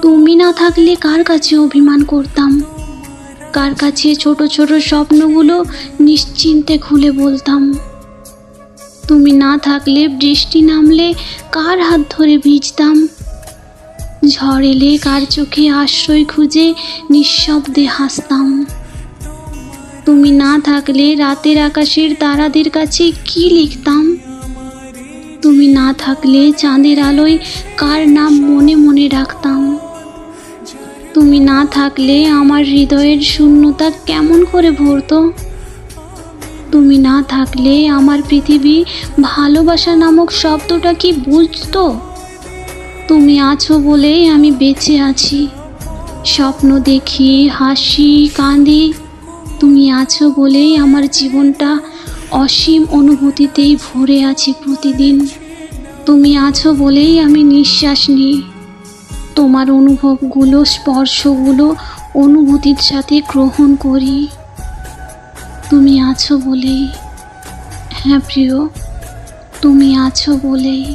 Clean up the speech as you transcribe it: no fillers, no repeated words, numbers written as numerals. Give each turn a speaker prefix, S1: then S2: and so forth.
S1: তুমি না থাকলে কার কাছে অভিমান করতাম, কার কাছে ছোট ছোট স্বপ্নগুলো নিশ্চিন্তে খুলে বলতাম। তুমি না থাকলে বৃষ্টি নামলে কার হাত ধরে ভিজতাম, ঝড় এলে কার চোখে আশ্রয় খুঁজে নিঃশব্দে হাসতাম। তুমি না থাকলে রাতের আকাশের তারাদের কাছে কি লিখতাম, তুমি না থাকলে চাঁদের আলোয় কার নাম মনে মনে রাখতাম। তুমি না থাকলে আমার হৃদয়ের শূন্যতা কেমন করে ভরতো, তুমি না থাকলে আমার পৃথিবী ভালোবাসা নামক শব্দটা কি বুঝতো। তুমি আছো বলেই আমি বেঁচে আছি, স্বপ্ন দেখি, হাসি, কাঁদি। তুমি আছো বলেই আমার জীবনটা অসীম অনুভূতিতেই ভরে আছে প্রতিদিন। তুমি আছো বলেই আমি নিঃশ্বাস নিই, তোমার অনুভবগুলো, স্পর্শগুলো অনুভূতির সাথে গ্রহণ করি। তুমি আছো বলেই, হ্যাঁ প্রিয়, তুমি আছো বলেই।